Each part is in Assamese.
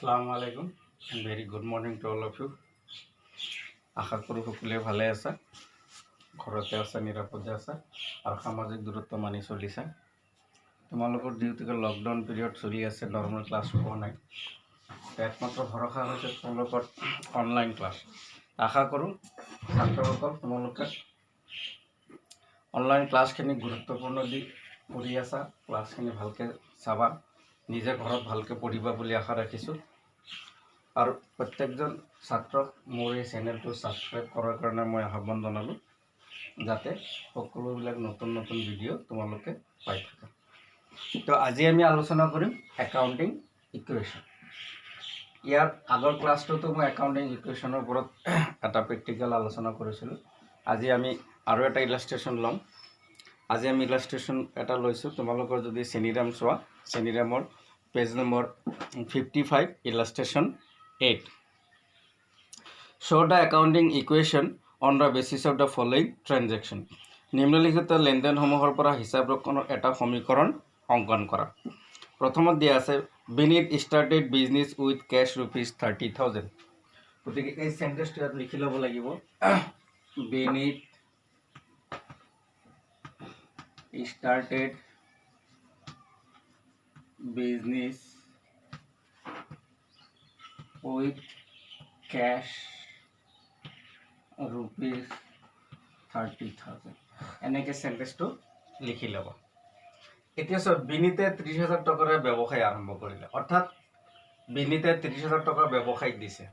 Assalamualaikum and very good morning to all of you. আশা কৰোঁ সকলোৱে ভালে আছে, ঘৰতে আছে, নিৰাপদে আছে আৰু সামাজিক দূৰত্ব মানি চলিছে। তোমালোকৰ যিহেতুকে লকডাউন পিৰিয়ড চলি আছে, নৰ্মেল ক্লাছ হোৱা নাই, একমাত্ৰ ভৰসা হৈছে তোমালোকৰ অনলাইন ক্লাছ। আশা কৰোঁ ছাত্ৰসকল তোমালোকে অনলাইন ক্লাছখিনি গুৰুত্বপূৰ্ণ দি কৰি আছা, ক্লাছখিনি ভালকৈ চাবা, নিজে ঘৰত ভালকৈ পঢ়িবা বুলি আশা ৰাখিছোঁ। আৰু প্ৰত্যেকজন ছাত্ৰক মোৰ এই চেনেলটো ছাবস্ক্ৰাইব কৰাৰ কাৰণে মই আহ্বান জনালোঁ, যাতে সকলোবিলাক নতুন নতুন ভিডিঅ' তোমালোকে পাই থাকা। তো আজি আমি আলোচনা কৰিম একাউণ্টিং ইকুৱেশ্যন। ইয়াৰ আগৰ ক্লাছটোতো মই একাউণ্টিং ইকুৱেশ্যনৰ ওপৰত এটা প্ৰেক্টিকেল আলোচনা কৰিছিলোঁ। আজি আমি আৰু এটা ইলাষ্ট্ৰেশ্যন ল'ম। আজি আমি ইলাষ্ট্ৰেশ্যন এটা লৈছোঁ। তোমালোকৰ যদি চেনিৰাম চোৱা, চেনিৰামৰ page number 55, illustration 8. Show the accounting equation on the basis of the following transaction. নিম্নলিখিত লেনদেনসমূহৰ পৰা হিচাপ ৰক্ষণৰ এটা সমীকৰণ অংকন কৰা। প্ৰথমত দিয়া আছে Vinit started business with cash ₹30,000। গতিকে এই চেণ্টেন্সটো ইয়াত লিখি ল'ব লাগিব। Vinit started business with cash ₹30,000। এনেকৈ চেণ্টেন্সটো লিখি ল'ব। এতিয়া চব বিনীতে 30,000 টকাৰে ব্যৱসায় আৰম্ভ কৰিলে, অৰ্থাৎ বিনীতে 30,000 টকা ব্যৱসায়িক দিছে।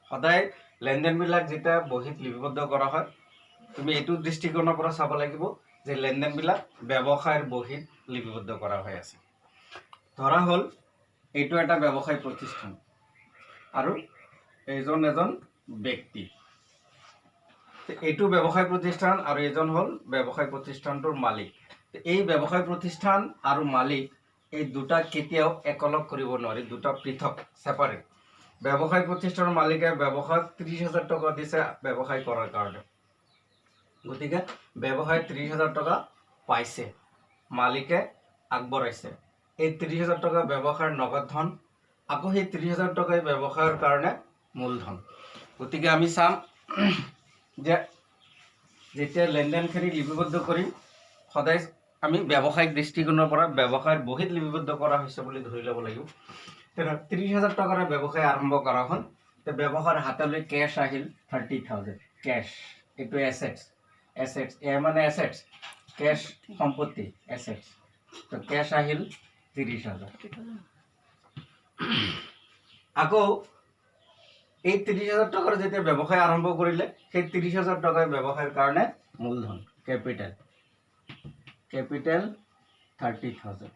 সদায় লেনদেনবিলাক যেতিয়া বহীত লিপিবদ্ধ কৰা হয়, তুমি এইটো দৃষ্টিকোণৰ পৰা চাব লাগিব যে লেনদেনবিলাক ব্যৱসায়ৰ বহীত লিপিবদ্ধ কৰা হৈ আছে। ধৰা হ'ল এইটো এটা ব্যৱসায় প্ৰতিষ্ঠান আৰু এইজন এজন ব্যক্তি। এইটো ব্যৱসায় প্ৰতিষ্ঠান আৰু এইজন হ'ল ব্যৱসায় প্ৰতিষ্ঠানটোৰ মালিক। এই ব্যৱসায় প্ৰতিষ্ঠান আৰু মালিক এই দুটা কেতিয়াও একেলগ কৰিব নোৱাৰি, দুটা পৃথক, ছেপাৰেট। ব্যৱসায় প্ৰতিষ্ঠানৰ মালিকে ব্যৱসায়ত 30,000 টকা দিছে ব্যৱসায় কৰাৰ কাৰণে। গতিকে ব্যৱসায় 30,000 টকা পাইছে, মালিকে আগবঢ়াইছে। এই 30,000 টকা ব্যৱসায়ৰ নগদ ধন, আকৌ সেই 30,000 টকাই ব্যৱসায়ৰ কাৰণে মূলধন। গতিকে আমি চাম যে যেতিয়া লেনদেনখিনি লিপিবদ্ধ কৰিম, সদায় আমি ব্যৱসায়িক দৃষ্টিকোণৰ পৰা ব্যৱসায়ৰ বহীত লিপিবদ্ধ কৰা হৈছে বুলি ধৰি ল'ব লাগিব। তেনে 30,000 টকাৰে ব্যৱসায় আৰম্ভ কৰা হ'ল। ব্যৱসায়ৰ হাতলৈ কেছ আহিল 30,000। কেছ এইটো এছেটছ, এছেটছ এ মানে এছেটছ, কেছ সম্পত্তি, এছেটছ। তো কেছ আহিল 30,000। আকৌ এই 30,000 টকাৰ যেতিয়া ব্যৱসায় আৰম্ভ কৰিলে, সেই 30,000 টকাৰ ব্যৱসায়ৰ কাৰণে মূলধন, কেপিটেল, কেপিটেল 30,000।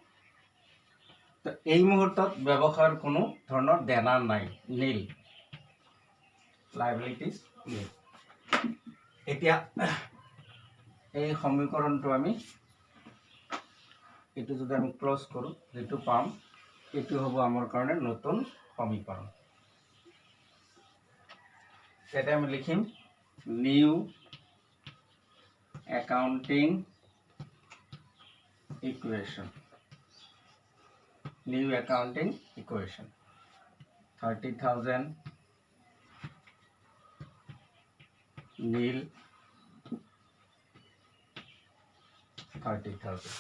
তো এই মুহূৰ্তত ব্যৱসায়ৰ কোনো ধৰণৰ দেনা নাই, নীল, লাইবিলিটিজ নীল। এতিয়া এই সমীকৰণটো আমি এইটো যদি আমি ক্লজ কৰোঁ, যিটো পাম এইটো হ'ব আমাৰ কাৰণে নতুন সমীকৰণ। তেতিয়া আমি লিখিম new accounting equation. New accounting equation 30,000 nil 30,000।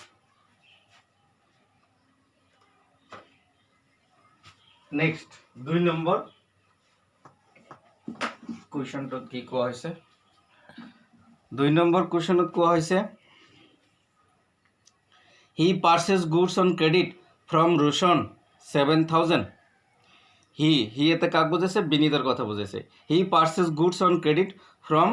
Next 2 number কুৱেশ্যনটোত কি কোৱা হৈছে? 2 নম্বৰ কুৱেশ্যনত কোৱা হৈছে he purchase goods on credit from Roshan 7,000। He এটা কাক বুজাইছে? বিনীতৰ কথা বুজাইছে। He purchase goods on credit from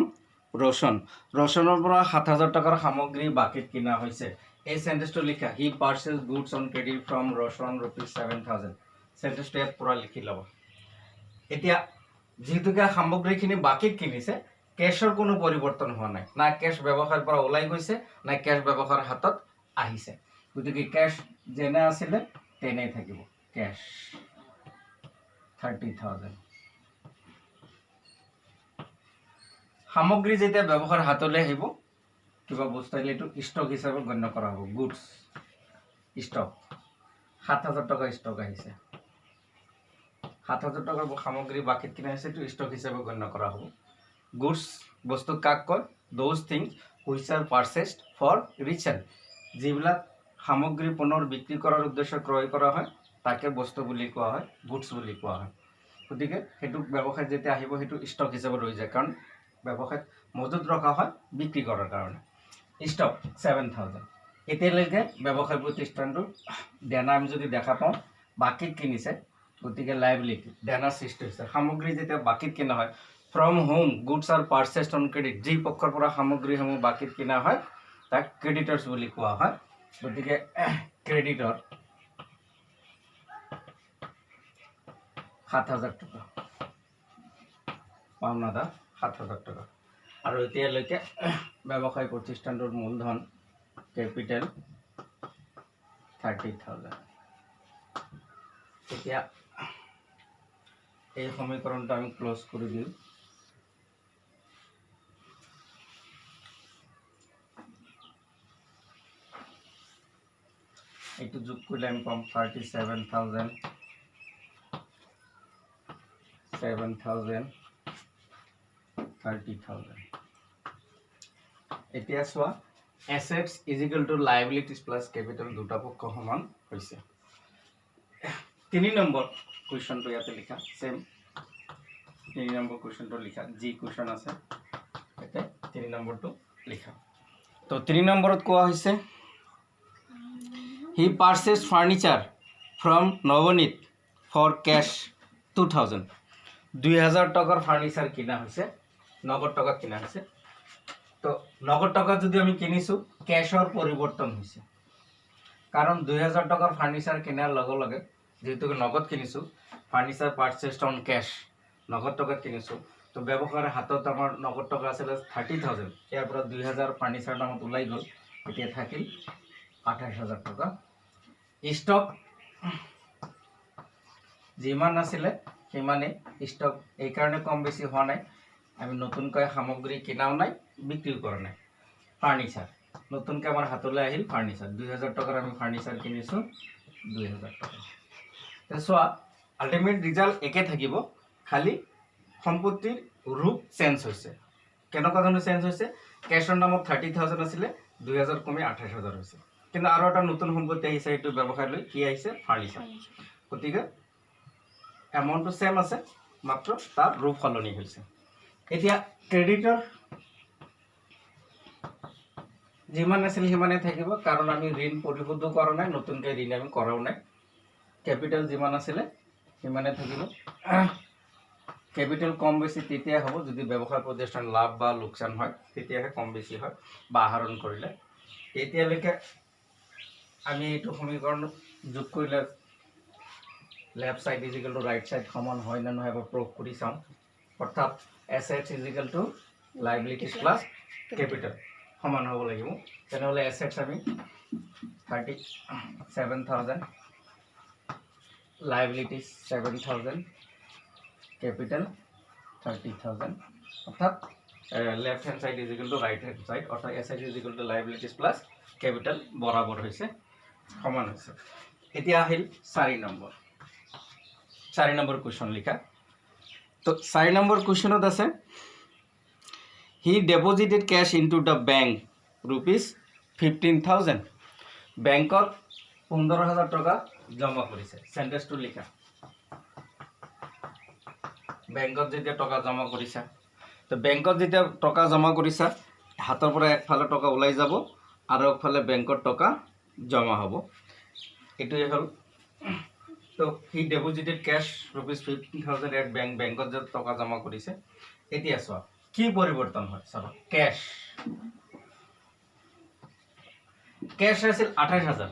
Roshan. ৰোশনৰ পৰা 7,000 টকাৰ সামগ্ৰী বাকীত কিনা হৈছে। এই চেণ্টেন্সটো লিখা, he purchase goods on credit from Roshan ₹7,000। চেণ্টেন্সটো ইয়াত পূৰা লিখি ল'ব। এতিয়া যিহেতুকে সামগ্ৰীখিনি বাকীত কিনিছে, কেছৰ কোনো পৰিৱৰ্তন হোৱা নাই, না কেছ ব্যৱসায়ৰ পৰা ওলাই গৈছে, না কেছ ব্যৱসায়ৰ হাতত আহিছে। গতিকে কেছ যেনে আছিলে তেনেই থাকিব, কেছ 30,000। সামগ্ৰী যেতিয়া ব্যৱসায়ৰ হাতলৈ আহিব, কিবা বস্তু আহিলে এইটো ষ্টক হিচাপে গণ্য কৰা হ'ব, গুডছ ষ্টক। 7,000 টকা ষ্টক আহিছে। 7,000 টকাৰ সামগ্ৰী বাকিত কিনা হৈছে এইটো ষ্টক হিচাপে গণ্য কৰা হ'ব গুডছ বস্তু কাক কয় those things which are purchased for resale যিবিলাক সামগ্ৰী পুনৰ বিক্ৰী কৰাৰ উদ্দেশ্যে ক্ৰয় কৰা হয় তাকে বস্তু বুলি কোৱা হয় গুডছ বুলি কোৱা হয় গতিকে সেইটো ব্যৱসায়ত যেতিয়া আহিব সেইটো ষ্টক হিচাপে ৰৈ যায় কাৰণ ব্যৱসায়ত মজুত ৰখা হয় বিক্ৰী কৰাৰ কাৰণে ষ্টক 7,000 এতিয়ালৈকে ব্যৱসায় প্ৰতিষ্ঠানটো দেনা আমি যদি দেখা পাওঁ বাকিত কিনিছে গতিকে লাইবিলিটি দেনাৰ সৃষ্টি হৈছে সামগ্ৰী যেতিয়া বাকিত কিনা হয় from whom goods are purchased on credit যি পক্ষৰ পৰা সামগ্ৰীসমূহ বাকিত কিনা হয় তাক ক্ৰেডিটৰ্ছ বুলি কোৱা হয় গতিকে ক্ৰেডিটৰ 7,000 টকা পাওনাদাৰ 7,000 টকা আৰু এতিয়ালৈকে ব্যৱসায় প্ৰতিষ্ঠানটোৰ মূলধন কেপিটেল 30,000 এতিয়া এই সমীকৰণটো আমি ক্লোজ কৰি দিওঁ এইটো যোগ কৰিলে আমি পাম 37,000 7,000 30,000 এতিয়া চোৱা assets is equal to liabilities plus capital দুটা পক্ষ সমান হৈছে 3 নম্বৰ কোৱেশ্চনটো ইয়াতে লিখা সেম 3 নম্বৰ কোৱেশ্চনটো লিখা যি কোৱেশ্চন আছে এতে 3 নম্বৰটো লিখা তো 3 নম্বৰত কোৱা হৈছে he purchased furniture from Novanit for cash 2,000 2,000 টকাৰ ফাৰ্নিচাৰ কিনা হৈছে নগদ টকা কিনা হৈছে তো নগদ টকা যদি আমি কিনিছো ক্যাশৰ পৰিৱৰ্তন হৈছে কাৰণ 2,000 টকাৰ ফাৰ্নিচাৰ কিনাৰ লগে লগে যেহেতু নগদ কিনিছো ফাৰ্নিচাৰ পাৰ্চেছড অন ক্যাশ নগদ টকা কিনিছো তো ব্যৱসায়ৰ হাতত আমাৰ নগদ টকা আছিল 30,000 ইয়াৰ পৰা 2,000 ফাৰ্নিচাৰ নামত ওলাই গল এতিয়া থাকিল 28,000 টকা স্টক যিমান আছিলে সিমানে স্টক এই কাৰণে কম বেছি হোৱা নাই আমি নতুনকৈ সামগ্ৰী কিনাও নাই বিক্ৰী কৰা নাই ফাৰ্নিচাৰ নতুনকৈ আমাৰ হাতলৈ আহিল ফাৰ্নিচাৰ 2,000 টকাৰ আমি ফাৰ্নিচাৰ কিনিছো 2,000 টকা চোৱা আল্টিমেট ৰিজাল্ট একে থাকিব খালি সম্পত্তিৰ ৰূপ চেঞ্জ হৈছে কেনেকুৱা ধৰণৰ চেঞ্জ হৈছে কেশৰ নামত 30,000 আছিলে 2,000 কমি 28,000 হৈছে কিন্তু আৰু এটা নতুন সম্পত্তি আহিছে এইটো ব্যৱসায়লৈ কি আহিছে ফাৰ্নিচাৰ গতিকে এমাউন্টটো সেম আছে মাত্ৰ তাৰ ৰূপ সলনি হৈছে এতিয়া ক্ৰেডিটৰ যিমান আছিল সিমানে থাকিব কাৰণ আমি ঋণ পৰিশোধ কৰা নাই নতুনকৈ ঋণ আমি কৰাও নাই ক্যাপিটাল যিমান আছিলে সিমানে থাকিব ক্যাপিটাল কম বেছি তেতিয়া হ'ব যদি ব্যৱসায় প্ৰতিষ্ঠান লাভ বা লোকসান হয় তেতিয়াহে কম বেছি হয় বা আহৰণ কৰিলে এতিয়ালৈকে আমি এইটো সমীকৰণ যোগ কৰিলে left side is equal to right side সমান হয় না নহয় প্ৰুফ কৰি চাম অৰ্থাৎ assets is equal to liabilities plus capital সমান হ'ব লাগিব তেনেহলে assets আমি 37,000 liabilities 7,000 capital 30,000 অর্থাৎ left hand side is equal to right hand side অর্থাৎ assets is equal to liabilities plus capital বরাবর হইছে সমান হইছে এতিয়া আহিল 4 নম্বৰ 4 নম্বৰ কোৱেশ্চন লিখা তো 4 নম্বৰ কোৱেশ্চনত আছে he deposited cash into the bank rupees 15,000 বেংকত 15,000 টকা জমা কৰিছে সেন্টেন্সটো লিখা বেংকত যেতিয়া টকা জমা কৰিছা তো বেংকত যেতিয়া টকা জমা কৰিছা হাতৰ পৰা একফালে টকা ওলাই যাব আৰু একফালে বেংকত টকা জমা হ'ব এটোই হল তো হি ডিপোজিটেড ক্যাশ rupees 15,000 এট বেংকত যে টকা জমা কৰিছে এতিয়া চোৱা কি পৰিৱৰ্তন হয় চাবা ক্যাশ আছিল 28,000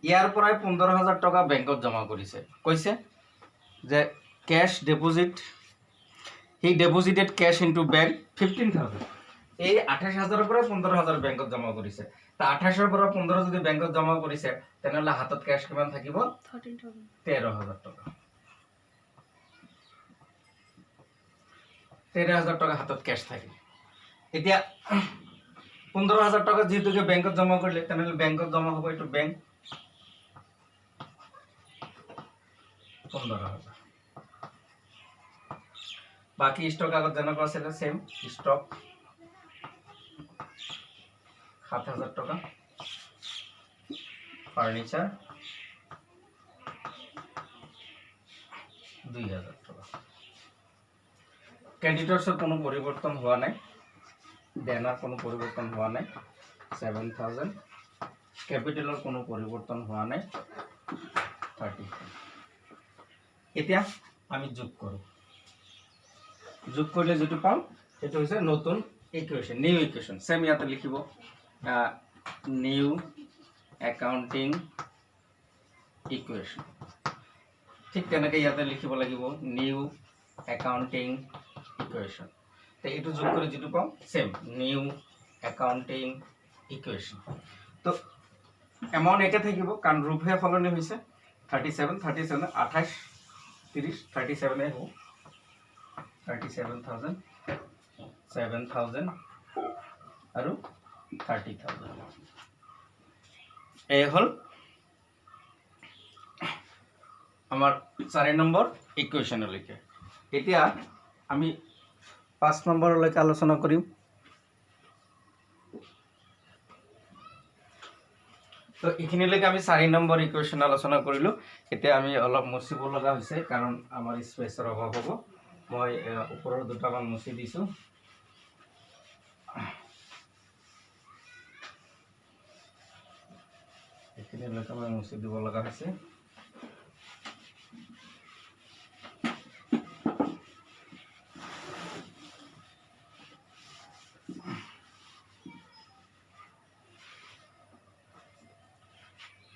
ইয়াৰ পৰাই 15,000 টকা বেংকত জমা কৰিছে কৈছে যে ক্যাশ ডিপোজিট হি ডিপোজিটেড ক্যাশ ইনটু ব্যাংক 15,000 এই 28,000 ৰ পৰা 15,000 বেংকত জমা কৰিছে তা 28 ৰ পৰা 15 যদি বেংকত জমা কৰিছে তেনেহলে হাতত ক্যাশ কিমান থাকিব 13,000 টকা 13,000 টকা হাতত ক্যাশ থাকে এতিয়া 15,000 টকা যেহেতু বেংকত জমা কৰিলে তেনেহলে বেংকত জমা হ'ব এটো ব্যাংক 15,000 বাকি স্টক আগত যেনেকুৱা আছিলে সেম স্টক ৭,০০০ টকা ফার্নিচার ২,০০০ টাকা ক্রেডিটর্সের কোনো পরিবর্তন হওয়া নাই দেনার কোনো পরিবর্তন হওয়া নাই 7,000 ক্যাপিটালের কোনো পরিবর্তন হওয়া নাই 30 এতিয়া আমি যোগ করো যোগ করলে যেটো পাম এটা হইছে নতুন ইকুয়েশন নিউ ইকুয়েশন সেম ইয়াতে লিখিব নিউ অ্যাকাউন্টিং ইকুয়েশন ঠিক তেনেকৈ ইয়াতে লিখিব লাগিব নিউ অ্যাকাউন্টিং ইকুয়েশন তো এইটো যোগ কৰি যেটো পাম সেম নিউ অ্যাকাউন্টিং ইকুয়েশন তো এমাউন্ট একে থাকিব কাৰণ ৰূপহে ফলনি হৈছে 37 37 28 30 37 এ হ'ব 37,000 7,000 আৰু 30,000 এই হল আমাৰ 4 নম্বৰ ইকুয়েশনলৈকে এতিয়া আমি 5 নম্বৰলৈকে আলোচনা কৰিম তো এইখিনিলৈকে আমি 4 নম্বৰ ইকুয়েশন আলোচনা কৰিলো এতিয়া আমি অলপ মুছিব লগা হৈছে কাৰণ আমাৰ স্পেচৰ অভাৱ হ'ব মই ওপৰৰ দুটামান মুছি দিছো এইখিনিলৈকে মই মুছি দিব লগা হৈছে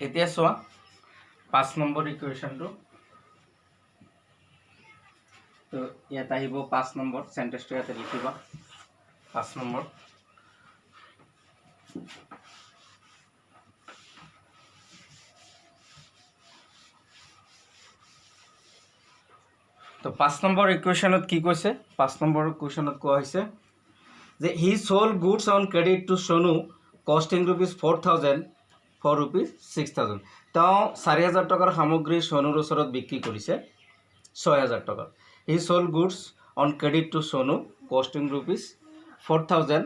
এতিয়া চোৱা 5 নম্বৰ ইকুয়েশনটো তো ইয়াত আহিব 5 নম্বৰ সেন্টেন্সটো ইয়াতে লিখিবা 5 নম্বৰ তো 5 নম্বৰ ইকুয়েশনত কি কৈছে 5 নম্বৰ ইকুয়েশনত কোৱা হৈছে যে he sold goods on credit to Sonu costing ₹4,000 for ₹6,000 তাও 4,000 টাকার সামগ্রী সোনুর ওচৰত বিক্ৰি কৰিছে 6,000 টাকা he sold goods on credit to Sonu costing ₹4,000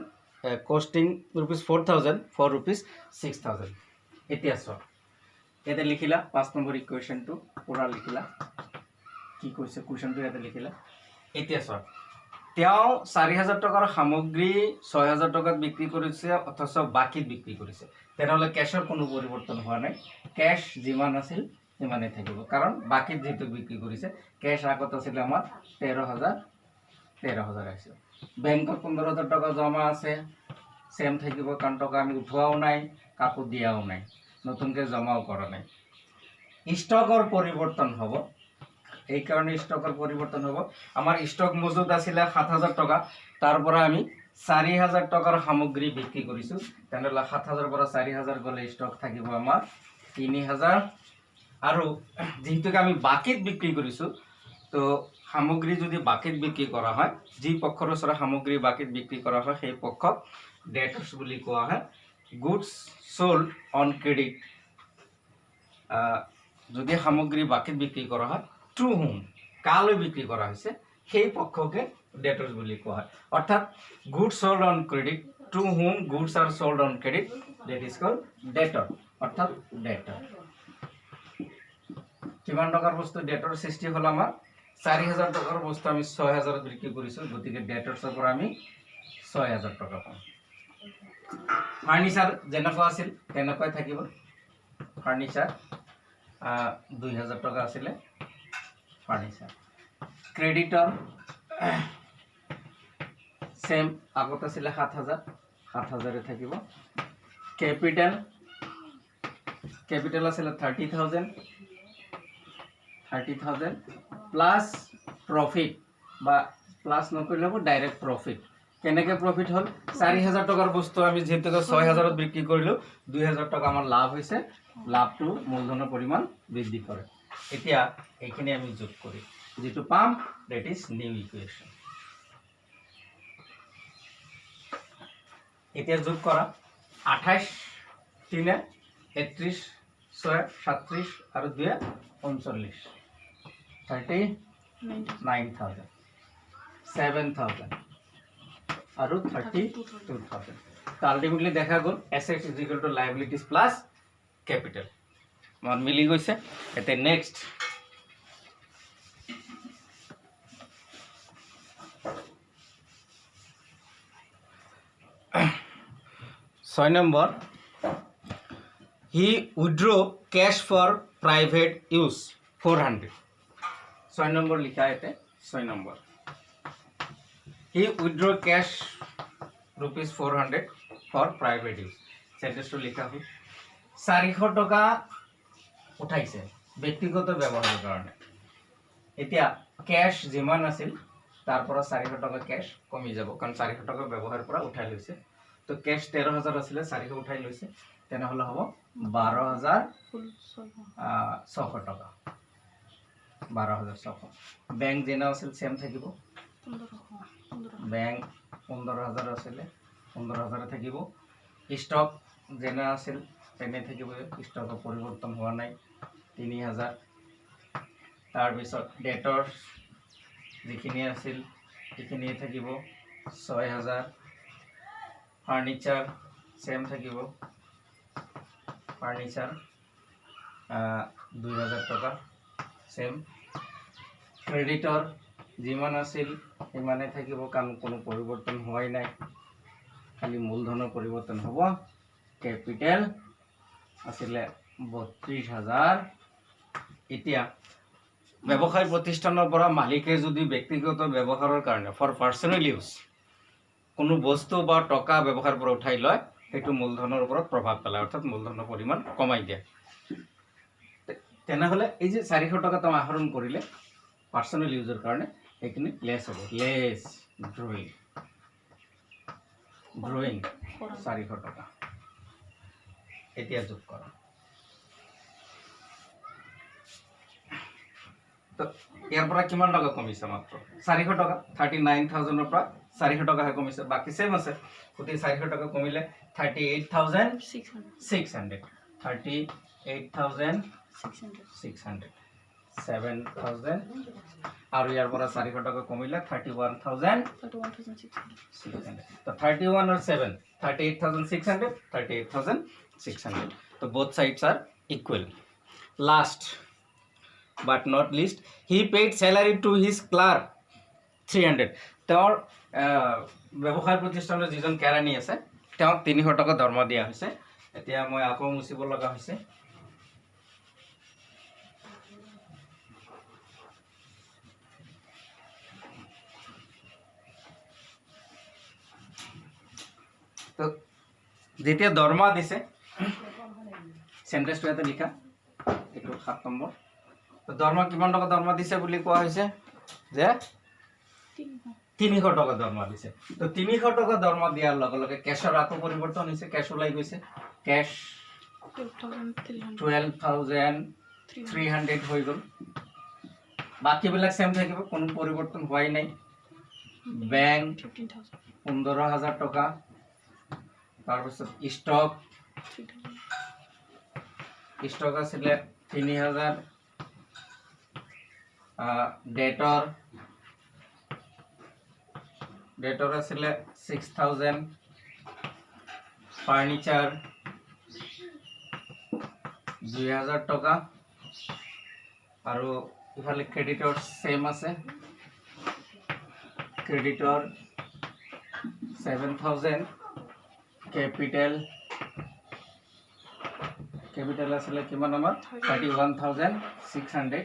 for ₹6,000 এতিয়া চোৱা ইয়াতে লিখিলা 5 নম্বৰ ইকুয়েশনটো পুৰা লিখিলা কি কৈছে কোৱেশ্চনটো ইয়াতে লিখিলা এতিয়া চোৱা তেওঁ 4,000 টাকার সামগ্রী 6,000 টাকাত বিক্রি করেছে অথচ বাকিত বিক্রি করেছে তেনেহলে ক্যাশের কোনো পরিবর্তন হওয়া নাই ক্যাশ যিমান আছিল সিমানে থাকিব কারণ বাকিত যেহেতু বিক্রি করেছে ক্যাশ আগত আছিল আমার 13,000 আছে ব্যাংকত 15,000 টাকা জমা আছে সেম থাকিব কারণ টাকা আমি উঠোৱাও নাই কাকো দিয়াও নাই নতুনকে জমাও কৰা নাই স্টকৰ পরিবর্তন হব এই কারণে স্টকের পরিবর্তন হব আমার স্টক মজুদ আছিল 7,000 টাকা তারপরে আমি 4,000 টাকার সামগ্রী বিক্রি করেছি তাহলে 7,000 পৰা 4,000 গলে স্টক থাকিব আমাৰ 3,000 আৰু যেহেতু আমি বাকিত বিক্ৰি কৰেছি তো সামগ্ৰী যদি বাকিত বিক্ৰি কৰা হয় যে পক্ষৰ ওচৰত সামগ্ৰী বাকিত বিক্ৰি কৰা হয় সেই পক্ষক ডেটৰ্স বুলি কোৱা হয় গুডস সোল্ড অন ক্রেডিট যদি সামগ্রী বাকিত বিক্রি করা হয় টু হোম কালৈ বিক্রি করা হয়েছে সেই পক্ষকে ডেটর্স বুলি কোৱা হয় অর্থাৎ goods sold on credit to whom goods are sold on credit that is called debtor অর্থাৎ ডেটর কিমান টাকার বস্তু ডেটর সৃষ্টি হল আমার 4,000 টাকার বস্তু আমি 6,000 বিক্রি করেছি গতিকে ডেটৰ্সৰ পৰা আমি 6,000 টাকা পাম ফাৰ্নিচাৰ যেনেকুৱা আছিল তেনেকুৱাই থাকিব ফার্নিচার 2,000 টাকা আছিলে ফার্নিচার ক্রেডিটর সেম আগত আছিল 7,000 থাকিব ক্যাপিটাল আছিল 30,000 প্লাস প্রফিট বা প্লাস নকৰিলে হ'ব ডাইৰেক্ট প্ৰফিট কেনেকে প্ৰফিট হল 4,000 টাকাৰ বস্তু আমি যেহেতু 6,000 বিক্ৰি কৰিলো 2,000 টাকা আমাৰ লাভ হৈছে লাভটো মূলধনৰ পৰিমাণ বৃদ্ধি কৰে এতিয়া এইখিনি আমি যোগ করি যেটো পাম দ্যাট ইজ নিউ ইকুয়েশন এতিয়া যোগ করা 28 3 31 6 37 আর 2 39 39,000 7,000 আৰু 32,000 তো আল্টিমেটলি দেখা গ'ল assets is equal to liabilities plus capital মান মিলি গৈছে এতিয়া নেক্সট ছয় number he withdraw cash for private use 400 ছয় নম্বৰ লিখা ইয়াতে ছয় number he withdraw cash rupees 400 for private use সেন্টেন্সটো লিখা হ'ল 400 টকা উঠাইছে ব্যক্তিগত ব্যৱহাৰৰ কাৰণে এতিয়া ক্যাশ যিমান আছিল তাৰ পৰা 400 টকা ক্যাশ কমি যাব কাৰণ 400 টকা ব্যৱহাৰৰ পৰা উঠাই লৈছে তো ক্যাশ 13000 আছিল 400 উঠাই লৈছে তেনেহলে হ'ব 12600 টকা 12600 বেংক যেনা আছিল সেম থাকিব 1500 বেংক 15000 আছিল 15000 থাকিব স্টক যেনা আছিল তেনে থাকিব স্টকৰ পৰিৱৰ্তন হোৱা নাই 3000 তাৰ পিছত ডেটৰ যিখিনি আছিল এইখিনি থাকিব 6000 ফাৰ্নিচাৰ সেম থাকিব ফাৰ্নিচাৰ 2000 টকা সেম ক্ৰেডিটৰ যিমান আছিল ইমানে থাকিব কাৰণ কোনো পৰিৱৰ্তন হোৱাই নাই খালি মূলধনৰ পৰিৱৰ্তন হ'ব ক্যাপিটেল আসলে 32000 এতিয়া ব্যৱসায় প্ৰতিষ্ঠানৰ পৰা মালিকে যদি ব্যক্তিগত ব্যৱহাৰৰ কাৰণে ফৰ পাৰ্সোনাল ইউজ কোনো বস্তু বা টকা ব্যৱহাৰ পৰা উঠাই লয় সেইটো মূলধনৰ ওপৰত প্ৰভাৱ পেলায় অৰ্থাৎ মূলধনৰ পৰিমাণ কমাই দিয়ে তেনেহলে এই যে 400 টকা তুমি আহৰণ কৰিলে পাৰ্সোনাল ইউজৰ কাৰণে এইখিনি লেস হ'ব লেস ড্ৰয়িং 400 টকা এতিয়া যোগ কৰা তো ইয়াৰ পৰা কিমান টকা কমিছে মাত্ৰ 400 টকা 39000 ৰ পৰা 400 টকা হে কমিছে বাকি সেম আছে গতি 400 টকা কমিলে 38600 7000 আৰু ইয়াৰ পৰা 400 টকা কমিলে 31600 তো 31 और 7 38600 38600 तो both sides are equal last but not least he paid salary to his clerk 300 তেওঁৰ ব্যৱসায় প্ৰতিষ্ঠানৰ যিজন কেৰাণী আছে তেওঁ 300 টকা দৰমহা দিয়া হৈছে এতিয়া মই আকৌ মুছিব লগা হৈছে তো যেতিয়া দৰমহা দিছে সেন্টেন্সটো এটা লিখা এটো 7 নম্বৰ তো দৰমহা কিমান টকা দৰমহা দিছে বুলি কোৱা হৈছে যে 300 টকা দৰমহা দিছে তো 300 টকা দৰমহা দিয়াৰ লগে লগে ক্যাশৰ আকৌ পৰিৱৰ্তন হৈছে ক্যাশ ওলাই গৈছে ক্যাশ 12300 হৈ গ'ল বাকি বিলাক সেম থাকিব কোনো পৰিৱৰ্তন হোৱাই নাই বেংক 15000 টকা তাৰ পিছত স্টক আছিল 3000 ডেটৰ আছিল 6000 ফাৰ্নিচাৰ 2000 টকা আৰু ইফালে ক্ৰেডিটৰ সেম আছে ক্ৰেডিটৰ 7000 कैपिटल আছিল কিমান আমাৰ 31600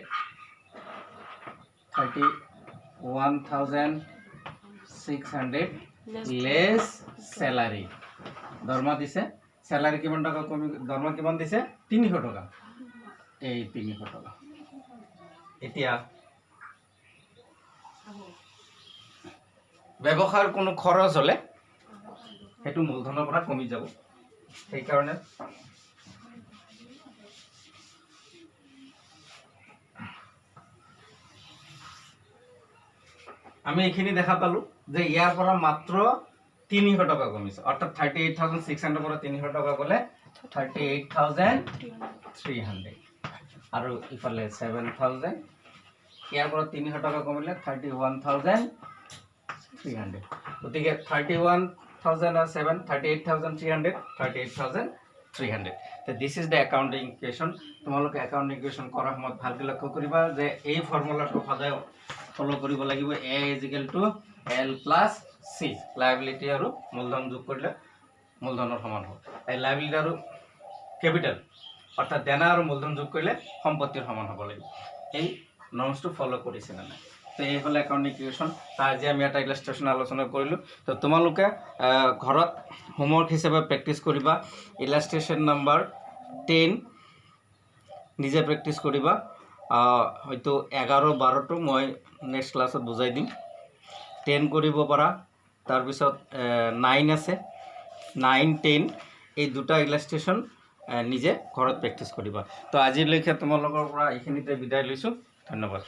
লেস স্যালাৰি দৰমহা দিছে স্যালাৰি কিমান টকা কমি দৰমহা কিমান দিছে 300 টকা এই 300 টকা এতিয়া ব্যৱসায়ৰ কোনো খৰচ হলে হেতু মূলধনৰ পৰা কমি যাব সেই কাৰণে আমি এখিনি দেখা পালো যে ইয়াৰ পৰা মাত্ৰ 300 টকা কমিছে অৰ্থাৎ 38600 পৰা 300 টকা গলে 38300 আৰু ইফালে 7000 ইয়াৰ পৰা 300 টকা কমিলে 31000 300 গতিকে 31,007 38,300 38,300 তো this is the accounting equation তোমালোকে একাউণ্টিং ইকুৱেশ্যন কৰাৰ সময়ত ভালকৈ লক্ষ্য কৰিবা যে এই ফৰ্মুলাটো সদায় ফলো কৰিব লাগিব A = L + C লাইবিলিটি আৰু মূলধন যোগ কৰিলে মূলধনৰ সমান হ'ব এই লাইবিলিটি আৰু ক্যাপিটাল অৰ্থাৎ দেনা আৰ মূলধন যোগ কৰলে সম্পত্তিৰ সমান হব লাগিব এই নৰ্মসটো ফলো কৰিছে না নাই তো এই হল একাউণ্টিং ইকুৱেশ্যন তাৰ আজি আমি এটা ইলাষ্ট্ৰেশ্যন আলোচনা কৰিলোঁ তো তোমালোকে ঘৰত হোমৱৰ্ক হিচাপে প্ৰেক্টিছ কৰিবা ইলাষ্ট্ৰেশ্যন নাম্বাৰ 10 নিজে প্ৰেক্টিছ কৰিবা হয়তো 11-12টো মই নেক্সট ক্লাছত বুজাই দিম 10 কৰিব পাৰা তাৰপিছত 9 আছে 9-10 এই দুটা ইলাষ্ট্ৰেশ্যন নিজে ঘৰত প্ৰেক্টিছ কৰিবা তো আজিলৈকে তোমালোকৰ পৰা এইখিনিতে বিদায় লৈছোঁ ধন্যবাদ।